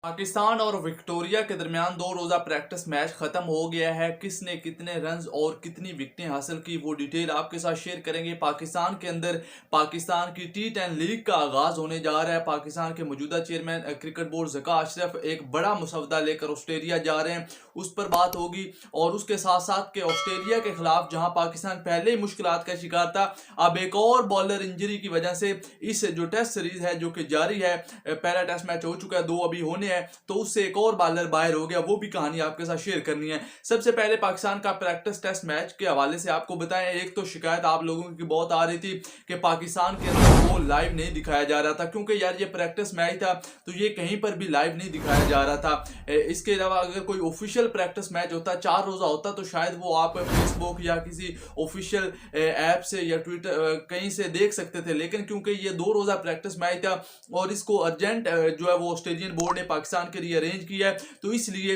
पाकिस्तान और विक्टोरिया के दरमियान दो रोज़ा प्रैक्टिस मैच खत्म हो गया है। किसने कितने रन्स और कितनी विकेटें हासिल की वो डिटेल आपके साथ शेयर करेंगे। पाकिस्तान के अंदर पाकिस्तान की T10 लीग का आगाज होने जा रहा है। पाकिस्तान के मौजूदा chairman cricket board Zaka Ashraf एक बड़ा मुसवदा लेकर ऑस्ट्रेलिया जा रहे हैं, उस पर बात होगी। और उसके साथ साथ के ऑस्ट्रेलिया के खिलाफ जहां पाकिस्तान पहले ही मुश्किलात का शिकार था, अब एक और बॉलर इंजरी की वजह से इस जो टेस्ट सीरीज है जो कि जारी है, पहला टेस्ट मैच हो चुका है, दो अभी होने हैं, तो उससे एक और बॉलर बाहर हो गया। वो भी कहानी आपके साथ शेयर करनी है। सबसे पहले पाकिस्तान का प्रैक्टिस टेस्ट मैच के हवाले से आपको बताएं, एक तो शिकायत आप लोगों की बहुत आ रही थी कि पाकिस्तान के अंदर वो लाइव नहीं दिखाया जा रहा था, क्योंकि यार ये प्रैक्टिस मैच था तो ये कहीं पर भी लाइव नहीं दिखाया जा रहा था। इसके अलावा अगर कोई ऑफिशियल प्रैक्टिस मैच होता, 4 रोजा होता, तो शायद वो आप फेसबुक या किसी ऑफिशियल ऐप से या ट्विटर कहीं से देख सकते थे। लेकिन क्योंकि ये 2 रोजा प्रैक्टिस मैच था और इसको अर्जेंट जो है वो ऑस्ट्रेलियन बोर्ड ने पाकिस्तान के लिए अरेंज किया है, तो इसलिए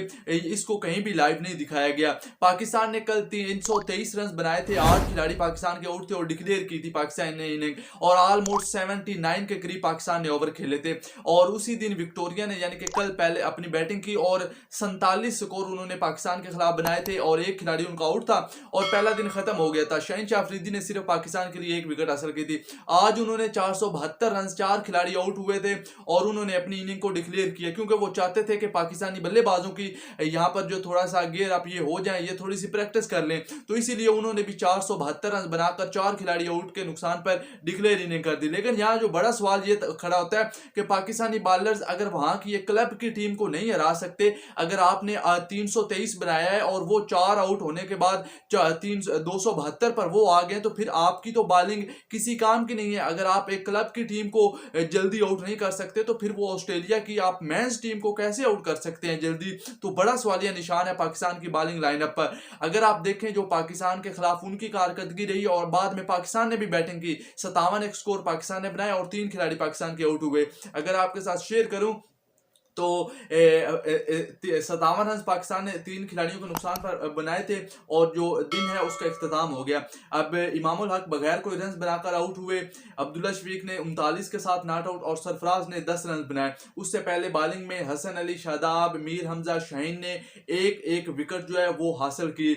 इसको कहीं भी लाइव नहीं दिखाया गया। पाकिस्तान ने कल 323 रन बनाए थे, 8 खिलाड़ी पाकिस्तान के आउट थे और डिक्लेयर की थी पाकिस्तान ने इनिंग, और ऑलमोस्ट 79 के करीब पाकिस्तान ने ओवर खेले थे। और उसी दिन विक्टोरिया ने यानी कि कल पहले अपनी बैटिंग की और 47 स्कोर उन्होंने पाकिस्तान के खिलाफ बनाए थे और एक खिलाड़ी उनका आउट था और पहला दिन खत्म हो गया था। शहीन अफरीदी ने सिर्फ पाकिस्तान के लिए एक विकेट हासिल की थी। आज उन्होंने 472 रन, 4 खिलाड़ी आउट हुए थे और उन्होंने अपनी इनिंग को डिक्लेयर किया, क्योंकि वो चाहते थे कि पाकिस्तानी बल्लेबाजों की यहाँ पर जो थोड़ा सा गियर अप ये हो जाए, ये थोड़ी सी प्रैक्टिस कर लें, तो इसीलिए उन्होंने भी 472 रन बनाकर 4 खिलाड़ी आउट के नुकसान पर डिक्लेयर इनिंग कर दी। लेकिन यहाँ जो बड़ा सवाल ये खड़ा होता है कि पाकिस्तानी बॉलर्स अगर वहां की एक क्लब की टीम को नहीं हरा सकते, अगर आपने 323 बनाया है और वो 4 आउट होने के बाद 272 पर वो आ गए, तो फिर आपकी तो बॉलिंग किसी काम की नहीं है। अगर आप एक क्लब की टीम को जल्दी आउट नहीं कर सकते, तो फिर वो ऑस्ट्रेलिया की आप मेंस टीम को कैसे आउट कर सकते हैं जल्दी? तो बड़ा सवालिया निशान है पाकिस्तान की बॉलिंग लाइनअप पर। अगर आप देखें जो पाकिस्तान के खिलाफ उनकी कारकर्दगी रही और बाद में पाकिस्तान ने भी बैटिंग की, 57 एक स्कोर पाकिस्तान ने बनाया और 3 खिलाड़ी पाकिस्तान के आउट हुए। अगर आपके साथ शेयर करूं तो 57 रन पाकिस्तान ने 3 खिलाड़ियों के नुकसान पर बनाए थे और जो दिन है उसका इख्तिताम हो गया। अब इमामुल हक बगैर कोई रन बनाकर आउट हुए, अब्दुल्ला शफीक ने 39 के साथ नॉट आउट और सरफराज ने 10 रन बनाए। उससे पहले बॉलिंग में हसन अली, शादाब, मीर हमजा, शाहीन ने एक एक विकेट जो है वो हासिल की।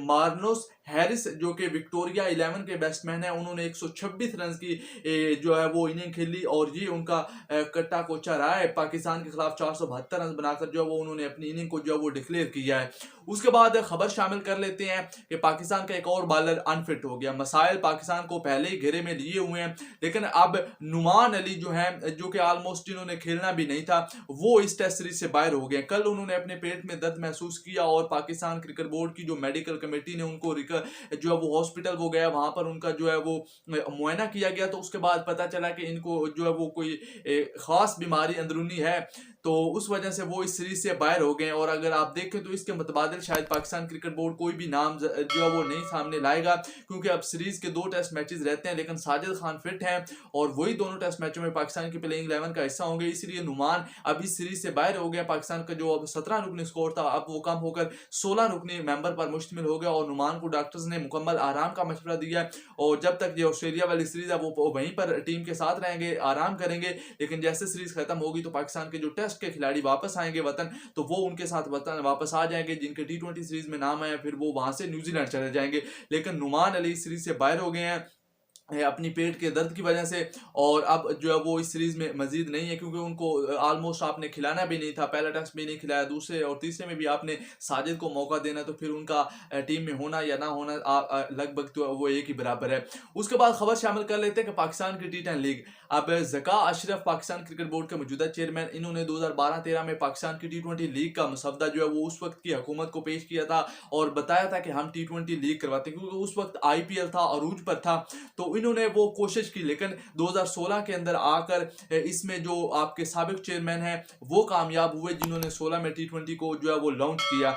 मार्नोस हैरिस जो कि विक्टोरिया 11 के बैट्समैन है, उन्होंने 126 रन की जो है वो इनिंग खेली और ये उनका कट्टा कोचा रहा है। पाकिस्तान के खिलाफ 472 रन बनाकर जो है वो उन्होंने अपनी इनिंग को जो है वो डिक्लेयर किया है। उसके बाद खबर शामिल कर लेते हैं कि पाकिस्तान का एक और बॉलर अनफिट हो गया। मसाइल पाकिस्तान को पहले ही घेरे में लिए हुए हैं, लेकिन अब नुमान अली जो है, जो कि ऑलमोस्ट इन्होंने खेलना भी नहीं था, वो इस टेस्ट सीरीज से बाहर हो गए। कल उन्होंने अपने पेट में दर्द महसूस किया और पाकिस्तान क्रिकेट बोर्ड की जो मेडिकल कमेटी ने उनको जो है वो हॉस्पिटल वो गया, वहां पर उनका जो है वो मुआयना किया गया, तो उसके बाद पता चला कि इनको जो है वो कोई खास बीमारी अंदरूनी है, तो उस वजह से वो इस सीरीज से बाहर हो गए। और अगर आप देखें तो इसके मुतबादिल शायद पाकिस्तान क्रिकेट बोर्ड कोई भी नाम जो है वो नहीं सामने लाएगा, क्योंकि अब सीरीज के 2 टेस्ट मैचेस रहते हैं, लेकिन साजिद खान फिट हैं और वही दोनों टेस्ट मैचों में पाकिस्तान की प्लेइंग 11 का हिस्सा होंगे, इसलिए नुमान अब इस सीरीज से बाहर हो गया। पाकिस्तान का जो अब 17 रुकनी स्कोर था, अब वो कम होकर 16 रुकनी मेंबर पर मुश्तमिल हो गया और नुमान को डॉक्टर्स ने मुकम्मल आराम का मशवरा दिया है और जब तक ये ऑस्ट्रेलिया वाली सीरीज है वो वहीं पर टीम के साथ रहेंगे, आराम करेंगे। लेकिन जैसे सीरीज खत्म होगी तो पाकिस्तान के जो टेस्ट के खिलाड़ी वापस आएंगे वतन, तो वो उनके साथ वतन वापस आ जाएंगे, जिनके T20 सीरीज में नाम है, फिर वो वहां से न्यूजीलैंड चले जाएंगे। लेकिन नुमान अली सीरीज से बाहर हो गए हैं अपनी पेट के दर्द की वजह से, और अब जो है वो इस सीरीज में मजीद नहीं है, क्योंकि उनको ऑलमोस्ट आपने खिलाना भी नहीं था, पहला टेस्ट में नहीं खिलाया, दूसरे और तीसरे में भी आपने साजिद को मौका देना, तो फिर उनका टीम में होना या ना होना लगभग तो वो एक ही बराबर है। उसके बाद खबर शामिल कर लेते हैं कि पाकिस्तान की T10 लीग, अब ज़का अशरफ पाकिस्तान क्रिकेट बोर्ड के मौजूदा चेयरमैन, इन्होंने 2012-13 में पाकिस्तान की T20 लीग का मसवदा जो है वो उस वक्त की हुकूमत को पेश किया था और बताया था कि हम T20 लीग करवाते हैं, क्योंकि उस वक्त IPL था, अरूज पर था, तो इन्होंने वो कोशिश की। लेकिन 2016 के अंदर आकर इसमें जो आपके साबिक चेयरमैन हैं वो कामयाब हुए, जिन्होंने 16 में T20 को जो है वो लॉन्च किया।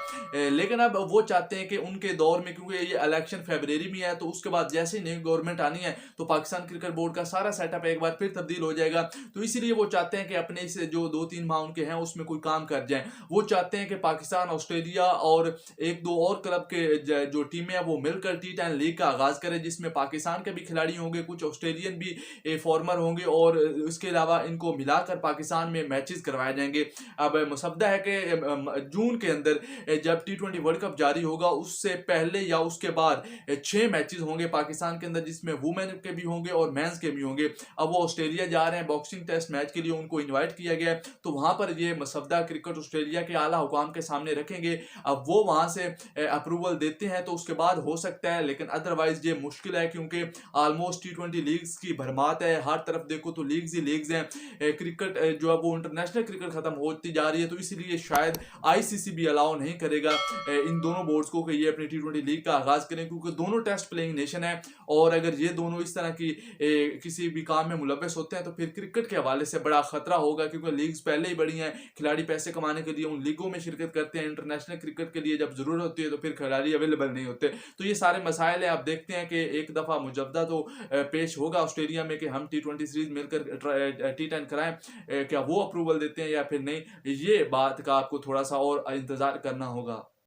लेकिन अब वो चाहते हैं कि उनके दौर में, क्योंकि ये इलेक्शन फरवरी में है, तो उसके बाद जैसे ही नई गवर्नमेंट आनी है तो पाकिस्तान क्रिकेट बोर्ड का सारा सेटअप एक बार फिर तब्दील हो जाएगा, तो इसीलिए वो चाहते हैं कि अपने इस जो 2-3 माह उनके हैं उसमें कोई काम कर जाए। वो चाहते हैं कि पाकिस्तान, ऑस्ट्रेलिया और 1-2 और क्लब के जो टीमें हैं वो मिलकर T10 लीग का आगाज करें, जिसमें पाकिस्तान के भी खिलाड़ी खिलाड़ी होंगे, कुछ ऑस्ट्रेलियन भी फॉर्मर होंगे और इसके अलावा इनको मिलाकर पाकिस्तान में मैचेस करवाए जाएंगे। अब मुसद्दा है कि जून के अंदर जब T20 वर्ल्ड कप जारी होगा उससे पहले या उसके बाद 6 मैचेस होंगे पाकिस्तान के अंदर, जिसमें वुमेन के भी होंगे और मेंस के भी होंगे। अब वो ऑस्ट्रेलिया जा रहे हैं बॉक्सिंग टेस्ट मैच के लिए, उनको इन्वाइट किया गया है, तो वहां पर ये मसद्दा क्रिकेट ऑस्ट्रेलिया के आला हुकाम के सामने रखेंगे। अब वो वहां से अप्रूवल देते हैं तो उसके बाद हो सकता है, लेकिन अदरवाइज ये मुश्किल है क्योंकि ऑलमोस्ट T20 लीग्स की भरमात है, हर तरफ देखो तो लीग्स ही लीग्स हैं। क्रिकेट जो है वो इंटरनेशनल क्रिकेट खत्म होती जा रही है, तो इसलिए शायद आईसीसी भी अलाउ नहीं करेगा इन दोनों बोर्ड्स को कि ये अपनी T20 लीग का आगाज करें, क्योंकि दोनों टेस्ट प्लेइंग नेशन है और अगर ये दोनों इस तरह की किसी भी काम में मुलव्वस होते हैं तो फिर क्रिकेट के हवाले से बड़ा खतरा होगा, क्योंकि लीग्स पहले ही बड़ी हैं, खिलाड़ी पैसे कमाने के लिए उन लीगों में शिरकत करते हैं, इंटरनेशनल क्रिकेट के लिए जब जरूरत होती है तो फिर खिलाड़ी अवेलेबल नहीं होते। तो ये सारे मसाइल है। आप देखते हैं कि एक दफा मुजव्वदा तो पेश होगा ऑस्ट्रेलिया में कि हम T20 सीरीज मिलकर T10 कराएं, क्या वो अप्रूवल देते हैं या फिर नहीं, ये बात का आपको थोड़ा सा और इंतजार करना होगा।